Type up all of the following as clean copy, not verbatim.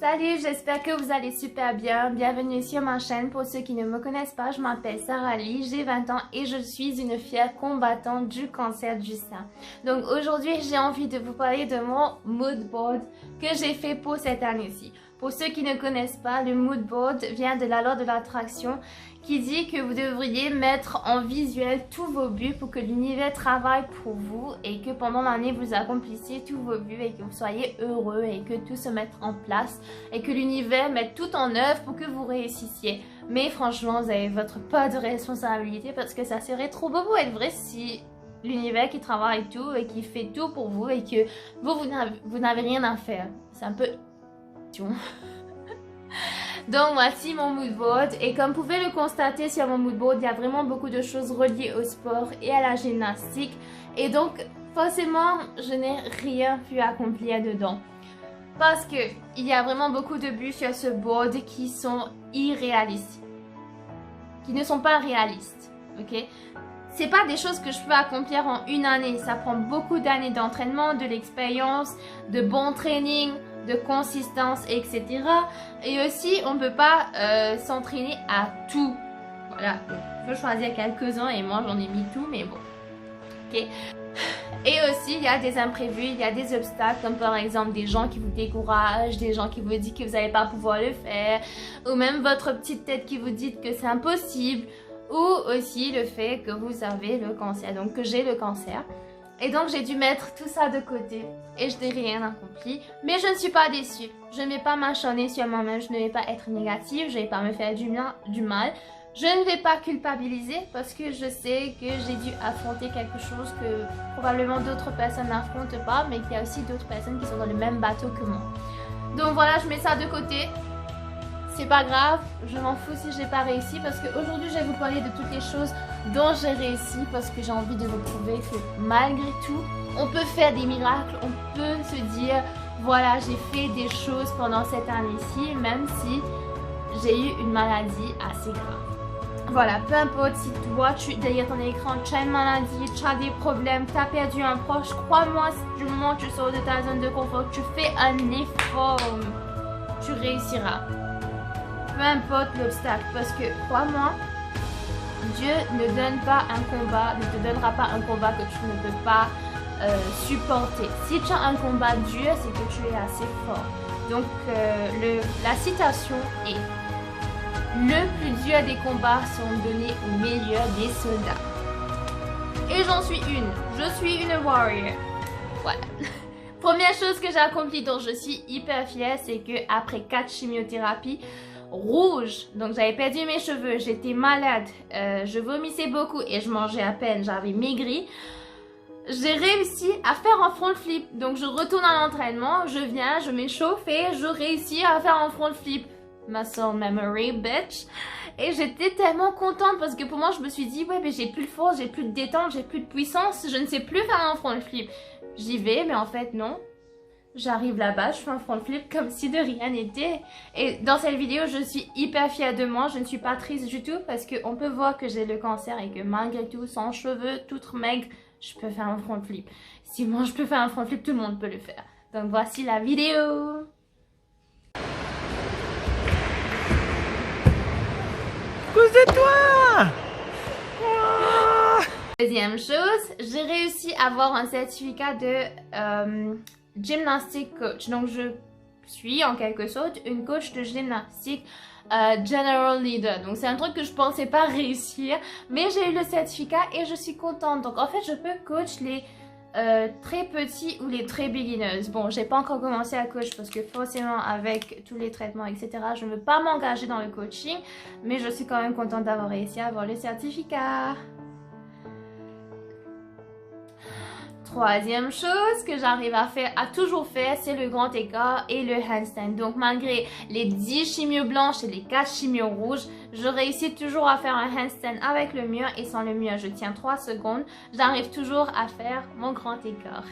Salut, j'espère que vous allez super bien. Bienvenue sur ma chaîne. Pour ceux qui ne me connaissent pas, je m'appelle Sarah Lee, j'ai 20 ans et je suis une fière combattante du cancer du sein. Donc aujourd'hui, j'ai envie de vous parler de mon mood board que j'ai fait pour cette année-ci. Pour ceux qui ne connaissent pas, le mood board vient de la loi de l'attraction qui dit que vous devriez mettre en visuel tous vos buts pour que l'univers travaille pour vous et que pendant l'année vous accomplissiez tous vos buts et que vous soyez heureux et que tout se mette en place et que l'univers mette tout en œuvre pour que vous réussissiez. Mais franchement, vous avez votre part de responsabilité parce que ça serait trop beau pour être vrai si l'univers qui travaille tout et qui fait tout pour vous et que vous n'avez rien à faire. C'est un peu... Donc voici mon mood board et comme vous pouvez le constater sur mon mood board, il y a vraiment beaucoup de choses reliées au sport et à la gymnastique et donc forcément je n'ai rien pu accomplir dedans parce que il y a vraiment beaucoup de buts sur ce board qui sont irréalistes, qui ne sont pas réalistes, ok? C'est pas des choses que je peux accomplir en une année, ça prend beaucoup d'années d'entraînement, de l'expérience, de bon training, de consistance, etc. Et aussi, on ne peut pas s'entraîner à tout. Voilà, il faut choisir quelques-uns et moi j'en ai mis tout, mais bon. Ok. Et aussi, il y a des imprévus, il y a des obstacles, comme par exemple des gens qui vous découragent, des gens qui vous disent que vous n'allez pas pouvoir le faire, ou même votre petite tête qui vous dit que c'est impossible, ou aussi le fait que vous avez le cancer, donc que j'ai le cancer. Et donc j'ai dû mettre tout ça de côté et je n'ai rien accompli. Mais je ne suis pas déçue. Je ne vais pas m'acharner sur moi-même, je ne vais pas être négative, je ne vais pas me faire du mal. Je ne vais pas culpabiliser parce que je sais que j'ai dû affronter quelque chose que probablement d'autres personnes n'affrontent pas, mais qu'il y a aussi d'autres personnes qui sont dans le même bateau que moi. Donc voilà, je mets ça de côté. C'est pas grave, je m'en fous si j'ai pas réussi parce qu'aujourd'hui je vais vous parler de toutes les choses dont j'ai réussi parce que j'ai envie de vous prouver que malgré tout, on peut faire des miracles, on peut se dire voilà j'ai fait des choses pendant cette année-ci même si j'ai eu une maladie assez grave. Voilà, peu importe si toi derrière ton écran tu as une maladie, tu as des problèmes, tu as perdu un proche, crois-moi, du moment où tu sors de ta zone de confort, tu fais un effort, tu réussiras. Peu importe l'obstacle, parce que crois-moi, Dieu ne donne pas un combat, ne te donnera pas un combat que tu ne peux pas supporter. Si tu as un combat dur, c'est que tu es assez fort. Donc la citation est: le plus dur des combats sont donnés aux meilleurs des soldats. Et j'en suis une. Je suis une warrior. Voilà. Première chose que j'ai accomplie dont je suis hyper fière, c'est que après 4 chimiothérapies rouge, donc j'avais perdu mes cheveux, j'étais malade, je vomissais beaucoup et je mangeais à peine, j'avais maigri. J'ai réussi à faire un front flip, donc je retourne à l'entraînement, je viens, je m'échauffe et je réussis à faire un front flip. Muscle memory, bitch. Et j'étais tellement contente parce que pour moi je me suis dit ouais mais j'ai plus de force, j'ai plus de détente, j'ai plus de puissance, je ne sais plus faire un front flip. J'y vais mais en fait non. J'arrive là-bas, je fais un front flip comme si de rien n'était. Et dans cette vidéo, je suis hyper fière de moi. Je ne suis pas triste du tout parce qu'on peut voir que j'ai le cancer et que malgré tout, sans cheveux, toute maigre, je peux faire un front flip. Si moi je peux faire un front flip, tout le monde peut le faire. Donc voici la vidéo. Cause de toi! Deuxième chose, j'ai réussi à avoir un certificat de gymnastique coach. Donc je suis en quelque sorte une coach de gymnastique general leader. Donc c'est un truc que je pensais pas réussir, mais j'ai eu le certificat et je suis contente. Donc en fait je peux coach les très petits ou les très beginners. Bon, j'ai pas encore commencé à coach parce que forcément avec tous les traitements etc, je ne veux pas m'engager dans le coaching, mais je suis quand même contente d'avoir réussi à avoir le certificat. Troisième chose que j'arrive à toujours faire, c'est le grand écart et le handstand. Donc malgré les 10 chimios blanches et les 4 chimios rouges, je réussis toujours à faire un handstand avec le mur et sans le mur. Je tiens 3 secondes, j'arrive toujours à faire mon grand écart.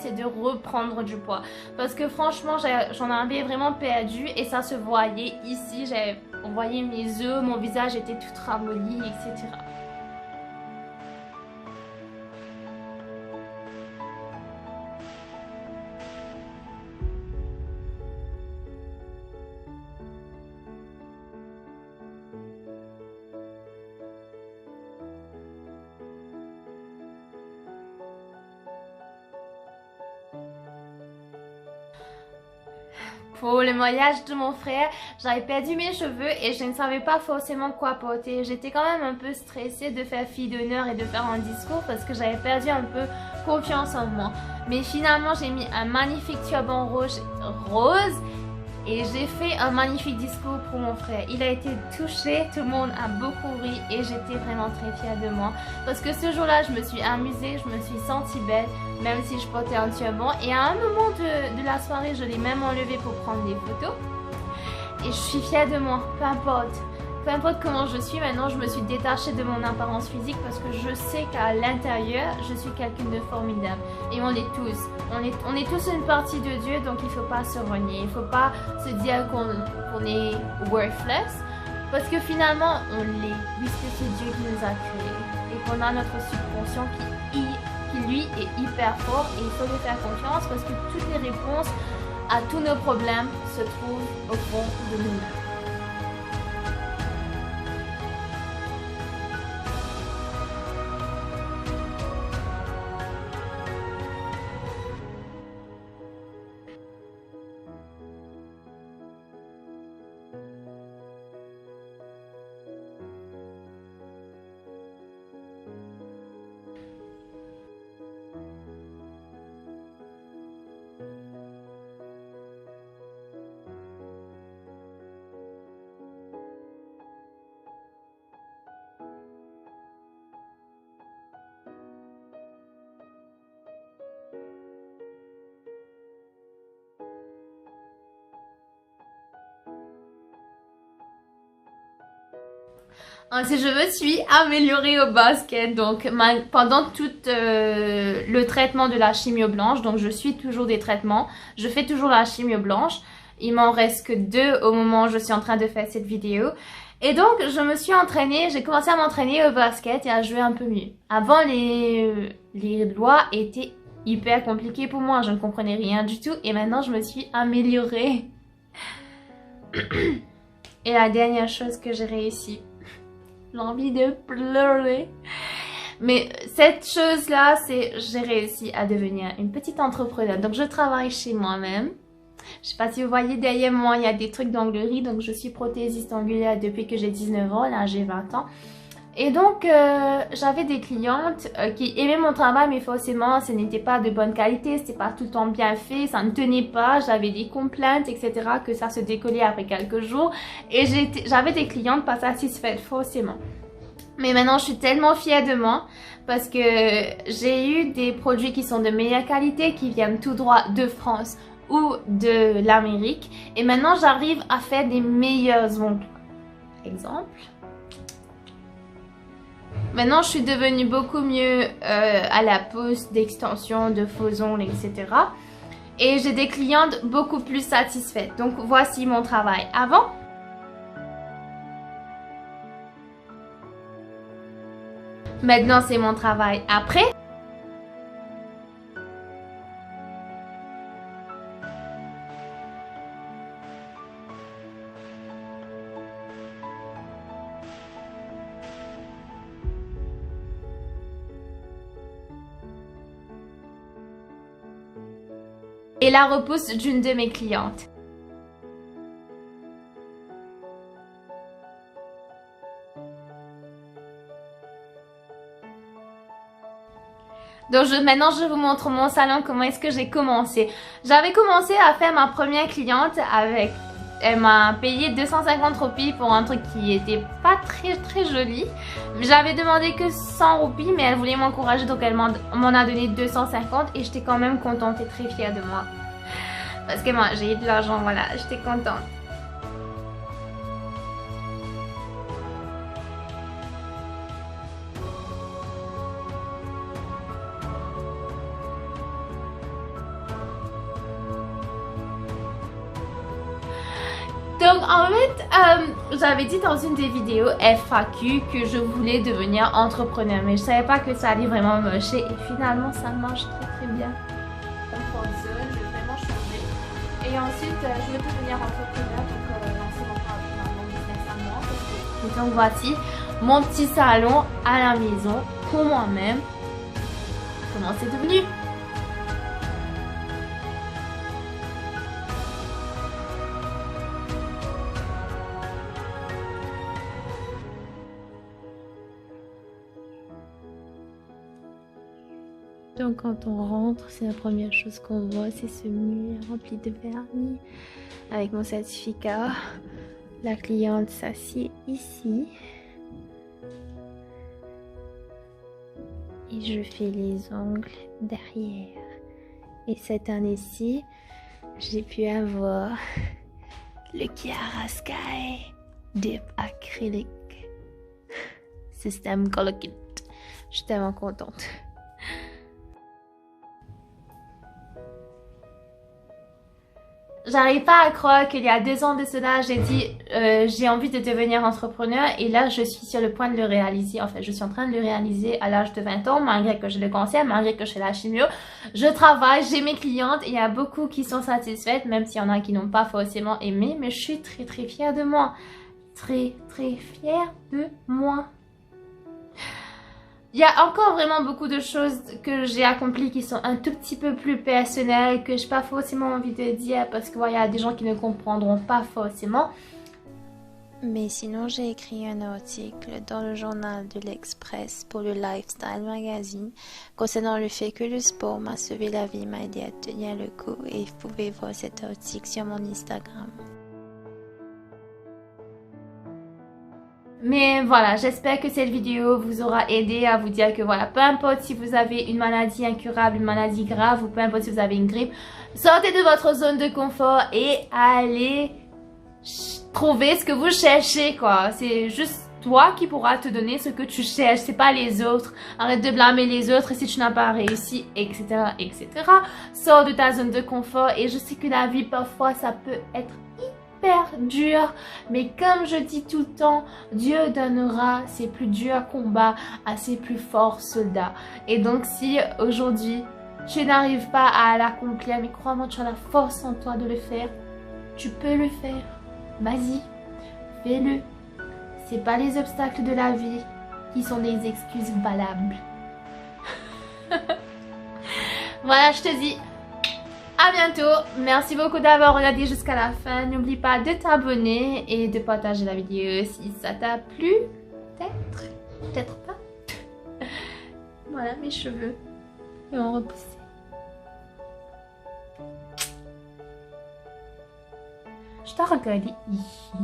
c'est de reprendre du poids. Parce que franchement, j'en avais vraiment perdu et ça se voyait ici. On voyait mes yeux, mon visage était tout ramolli, etc. Pour le mariage de mon frère, j'avais perdu mes cheveux et je ne savais pas forcément quoi porter. J'étais quand même un peu stressée de faire fille d'honneur et de faire un discours parce que j'avais perdu un peu confiance en moi. Mais finalement, j'ai mis un magnifique turban rose et j'ai fait un magnifique discours pour mon frère. Il a été touché, tout le monde a beaucoup ri et j'étais vraiment très fière de moi. Parce que ce jour-là, je me suis amusée, je me suis sentie belle, même si je portais un turban. Et à un moment de la soirée, je l'ai même enlevé pour prendre des photos. Et je suis fière de moi, peu importe. Peu importe comment je suis, maintenant je me suis détachée de mon apparence physique parce que je sais qu'à l'intérieur, je suis quelqu'un de formidable. Et on l'est tous. On est tous une partie de Dieu, donc il ne faut pas se renier. Il ne faut pas se dire qu'on est worthless. Parce que finalement, on l'est. Puisque c'est Dieu qui nous a créés. Et qu'on a notre subconscient qui lui est hyper fort. Et il faut lui faire confiance parce que toutes les réponses à tous nos problèmes se trouvent au fond de nous. Ensuite, je me suis améliorée au basket, donc pendant tout le traitement de la chimio blanche, donc je suis toujours des traitements, je fais toujours la chimio blanche, il m'en reste que 2 au moment où je suis en train de faire cette vidéo. Et donc, je me suis entraînée, j'ai commencé à m'entraîner au basket et à jouer un peu mieux. Avant, les lois étaient hyper compliquées pour moi, je ne comprenais rien du tout et maintenant je me suis améliorée. Et la dernière chose que j'ai réussi, j'ai envie de pleurer. Mais cette chose-là, c'est j'ai réussi à devenir une petite entrepreneuse. Donc je travaille chez moi-même. Je sais pas si vous voyez derrière moi, il y a des trucs d'onglerie. Donc je suis prothésiste angulaire depuis que j'ai 19 ans. Là, j'ai 20 ans. Et donc, j'avais des clientes qui aimaient mon travail, mais forcément, ce n'était pas de bonne qualité, c'était pas tout le temps bien fait, ça ne tenait pas, j'avais des complaintes, etc., que ça se décollait après quelques jours. Et j'avais des clientes pas satisfaites, forcément. Mais maintenant, je suis tellement fière de moi parce que j'ai eu des produits qui sont de meilleure qualité, qui viennent tout droit de France ou de l'Amérique. Et maintenant, j'arrive à faire des meilleurs ongles. Exemple. Maintenant, je suis devenue beaucoup mieux à la pose d'extension, de faux ongles, etc. Et j'ai des clientes beaucoup plus satisfaites. Donc, voici mon travail avant. Maintenant, c'est mon travail après. Et la repousse d'une de mes clientes. Donc maintenant je vous montre mon salon, comment est-ce que j'ai commencé. J'avais commencé à faire ma première cliente avec... Elle m'a payé 250 roupies pour un truc qui était pas très joli. J'avais demandé que 100 roupies, mais elle voulait m'encourager, donc elle m'en a donné 250 et j'étais quand même contente et très fière de moi. Parce que moi j'ai eu de l'argent, voilà, j'étais contente. j'avais dit dans une des vidéos FAQ que je voulais devenir entrepreneur, mais je savais pas que ça allait vraiment marcher et finalement ça marche très bien. Ça fonctionne, je vais vraiment changer. Et ensuite, je vais devenir entrepreneur pour lancer mon business à moi. Et donc voici mon petit salon à la maison pour moi-même. Comment c'est devenu? Donc quand on rentre, c'est la première chose qu'on voit, c'est ce mur rempli de vernis avec mon certificat. La cliente s'assied ici. Et je fais les ongles derrière. Et cette année-ci, j'ai pu avoir le Chiaroscuro Dip acrylique système Color Kit. Je suis tellement contente. J'arrive pas à croire qu'il y a 2 ans de cela, j'ai dit j'ai envie de devenir entrepreneur et là je suis sur le point de le réaliser. En fait, je suis en train de le réaliser à l'âge de 20 ans, malgré que j'ai le cancer, malgré que je fais la chimio. Je travaille, j'ai mes clientes, il y a beaucoup qui sont satisfaites, même s'il y en a qui n'ont pas forcément aimé, mais je suis très fière de moi. Très fière de moi. Il y a encore vraiment beaucoup de choses que j'ai accomplies qui sont un tout petit peu plus personnelles, que je n'ai pas forcément envie de dire parce qu'il y a des gens qui ne comprendront pas forcément. Mais sinon, j'ai écrit un article dans le journal de l'Express pour le Lifestyle Magazine concernant le fait que le sport m'a sauvé la vie, m'a aidé à tenir le coup et vous pouvez voir cet article sur mon Instagram. Mais voilà, j'espère que cette vidéo vous aura aidé à vous dire que voilà, peu importe si vous avez une maladie incurable, une maladie grave ou peu importe si vous avez une grippe, sortez de votre zone de confort et allez trouver ce que vous cherchez quoi. C'est juste toi qui pourras te donner ce que tu cherches, c'est pas les autres. Arrête de blâmer les autres si tu n'as pas réussi, etc. Sors de ta zone de confort et je sais que la vie parfois ça peut être hyper dur, mais comme je dis tout le temps, Dieu donnera ses plus durs combats à ses plus forts soldats. Et donc si aujourd'hui tu n'arrives pas à l'accomplir, mais crois-moi, tu as la force en toi de le faire, tu peux le faire. Vas-y, fais-le. C'est pas les obstacles de la vie qui sont des excuses valables. Voilà, je te dis à bientôt. Merci beaucoup d'avoir regardé jusqu'à la fin. N'oublie pas de t'abonner et de partager la vidéo si ça t'a plu. Peut-être pas. Voilà, mes cheveux ils ont repoussé. Je t'ai regardé ici.